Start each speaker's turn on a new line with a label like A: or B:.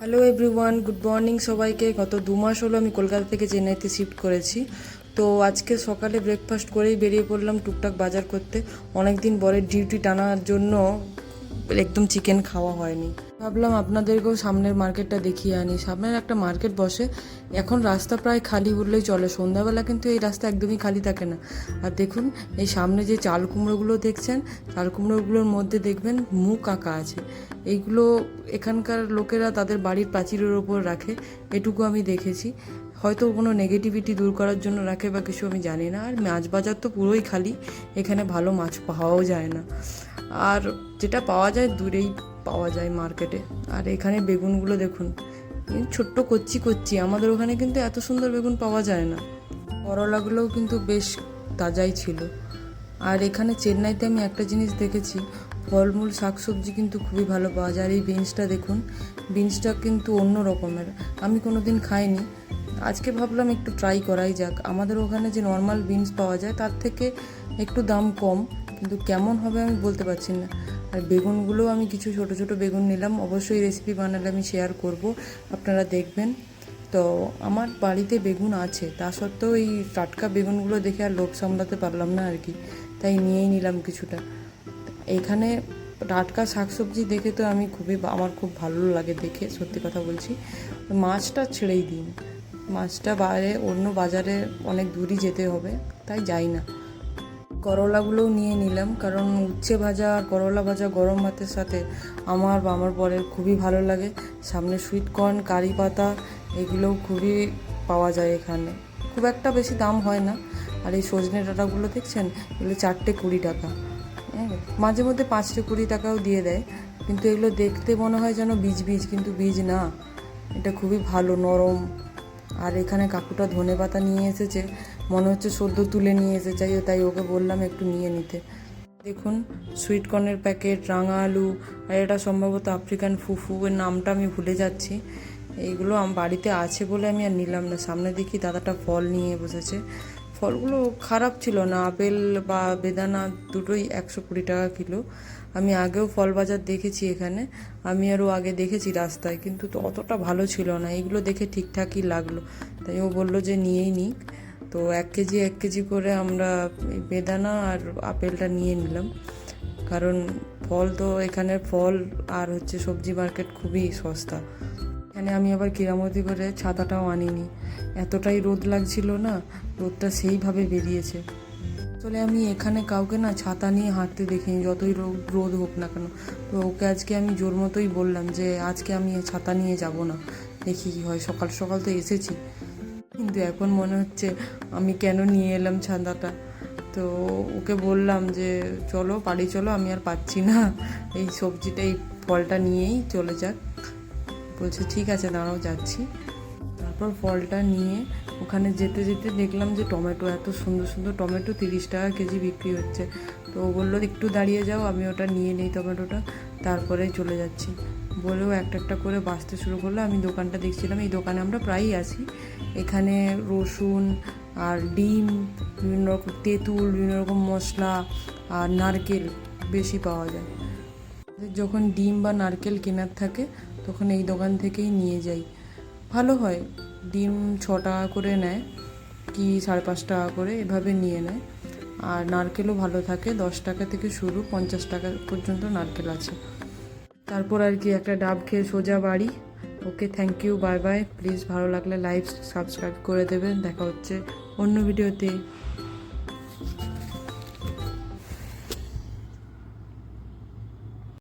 A: Hello everyone, good morning সবাইকে। গত 2 মাস হলো আমি কলকাতা থেকে চেন্নাইতে শিফট করেছি। তো আজকে সকালে ব্রেকফাস্ট করেই বেরিয়ে পড়লাম টুকটাক বাজার করতে। অনেক দিন পরে ডিউটি টানার জন্য একদম চিকেন খাওয়া হয়নি। ভাবলাম আপনাদেরকেও সামনের মার্কেটটা দেখিয়ে আনি। সামনের একটা মার্কেট বসে, এখন রাস্তা প্রায় খালি বললেই চলে। সন্ধ্যাবেলা কিন্তু এই রাস্তা একদমই খালি থাকে না। আর দেখুন, এই সামনে যে চাল কুমড়োগুলো দেখছেন, চাল কুমড়োগুলোর মধ্যে দেখবেন মুখ আঁকা আছে। এইগুলো এখানকার লোকেরা তাদের বাড়ির প্রাচীরের ওপর রাখে, এটুকু আমি দেখেছি। হয়তো কোনো নেগেটিভিটি দূর করার জন্য রাখে বা কিছু, আমি জানি না। আর মাছ বাজার তো পুরোই খালি, এখানে ভালো মাছ পাওয়াও যায় না। আর যেটা পাওয়া যায় দূরেই পাওয়া যায় মার্কেটে। আর এখানে বেগুনগুলো দেখুন, ছোট্ট কচ্ছি কচ্ছি। আমাদের ওখানে কিন্তু এত সুন্দর বেগুন পাওয়া যায় না। করলাগুলোও কিন্তু বেশ তাজাই ছিল। আর এখানে চেন্নাইতে আমি একটা জিনিস দেখেছি, ফলমূল শাকসবজি কিন্তু খুবই ভালো পাওয়া যায়। আর এই বিনসটা দেখুন, বিনসটা কিন্তু অন্য রকমের, আমি কোনো দিন খাইনি। আজকে ভাবলাম একটু ট্রাই করাই যাক। আমাদের ওখানে যে নর্মাল বিনস পাওয়া যায় তার থেকে একটু দাম কম, কিন্তু কেমন হবে আমি বলতে পারছি না। আর বেগুনগুলোও আমি কিছু ছোট ছোট বেগুন নিলাম। অবশ্যই রেসিপি বানালে আমি শেয়ার করব, আপনারা দেখবেন। তো আমার বাড়িতে বেগুন আছে, তা সত্ত্বেও এই টাটকা বেগুনগুলো দেখে আর লোভ সামলাতে পারলাম না আর কি, তাই নিয়েই নিলাম কিছুটা। এখানে টাটকা শাকসবজি দেখে তো আমার খুব ভালো লাগে দেখে, সত্যি কথা বলছি। মাছটা ছেড়েই দিন, মাছটা বাইরে অন্য বাজারে অনেক দূরই যেতে হবে, তাই যাই না। করলাগুলোও নিয়ে নিলাম, কারণ উচ্ছে ভাজা আর করলা ভাজা গরম ভাতের সাথে আমার বা আমার বরের খুবই ভালো লাগে। সামনে সুইট কর্ন, কারি পাতা, এগুলোও খুবই পাওয়া যায় এখানে, খুব একটা বেশি দাম হয় না। আর এই সজনে ডাঁটাগুলো দেখছেন, এগুলো 4টে 20 টাকা। হ্যাঁ, মাঝে মধ্যে 5টে 20 টাকাও দিয়ে দেয়, কিন্তু এগুলো দেখতে মনে হয় যেন বীজ বীজ, কিন্তু বীজ না, এটা খুবই ভালো নরম। আর এখানে কাকুটা ধনেপাতা নিয়ে এসেছে, মনে হচ্ছে সদ্য তুলে নিয়ে এসেছে, তাই ওকে বললাম একটু নিয়ে নিতে। দেখুন, সুইট কর্নের প্যাকেট, রাঙা আলু, আর এটা সম্ভবত আফ্রিকান ফুফু, এর নামটা আমি ভুলে যাচ্ছি। এইগুলো আমার বাড়িতে আছে বলে আমি আর নিলাম না। সামনে দেখি দাদাটা ফল নিয়ে বসেছে। ফলগুলো খারাপ ছিল না, আপেল বা বেদানা দুটোই 120 টাকা কিলো। আমি আগেও ফল বাজার দেখেছি এখানে, আমি আরও আগে দেখেছি রাস্তায়, কিন্তু তো অতটা ভালো ছিল না। এইগুলো দেখে ঠিকঠাকই লাগলো, তাই ও বললো যে নিয়েই নিক। তো 1 কেজি করে আমরা এই বেদানা আর আপেলটা নিয়ে নিলাম, কারণ ফল তো এখানের ফল আর সবজি মার্কেট খুবই সস্তা। এখানে আমি আবার কেরামতি করে ছাতাটাও আনিনি, এতটাই রোদ লাগছিল না, রোদটা সেইভাবে বেরিয়েছে। আসলে আমি এখানে কাউকে না ছাতা নিয়ে হাঁটতে দেখিনি, যতই রোদ হোক না কেন। তো ওকে আজকে আমি জোর মতোই বললাম যে আজকে আমি ছাতা নিয়ে যাব না, দেখি কী হয়। সকাল সকাল তো এসেছি, কিন্তু এখন মনে হচ্ছে আমি কেন নিয়ে এলাম ছাতাটা। তো ওকে বললাম যে চলো বাড়ি চলো, আমি আর পাচ্ছি না, এই সবজিটা এই ফলটা নিয়েই চলে যাক। বলছে ঠিক আছে দাঁড়াও যাচ্ছি। তারপর ফলটা নিয়ে ওখানে যেতে যেতে দেখলাম যে টমেটো, এত সুন্দর সুন্দর টমেটো, 30 টাকা কেজি বিক্রি হচ্ছে। তো ও বললো একটু দাঁড়িয়ে যাও, আমি ওটা নিয়ে নিই টমেটোটা, তারপরেই চলে যাচ্ছি বলেও একটা একটা করে বাছতে শুরু করলো। আমি দোকানটা দেখছিলাম, এই দোকানে আমরা প্রায়ই আসি। এখানে রসুন আর ডিম, বিভিন্ন রকম তেঁতুল, বিভিন্ন রকম মশলা আর নারকেল বেশি পাওয়া যায়। যখন ডিম বা নারকেল কেনার থাকে তখন এই দোকান থেকেই নিয়ে যাই, ভালো হয়। ডিম 6 টাকা করে নেয়, কি 5.5 টাকা করে এভাবে নিয়ে নেয়। আর নারকেলও ভালো থাকে, 10 টাকা থেকে শুরু, 50 টাকা পর্যন্ত নারকেল আছে। তারপর আর কি একটা ডাব খেয়ে সোজা বাড়ি। Okay, thank you, bye bye. Please ভালো লাগলে লাইক সাবস্ক্রাইব করে দেবেন। দেখা হচ্ছে অন্য ভিডিওতে।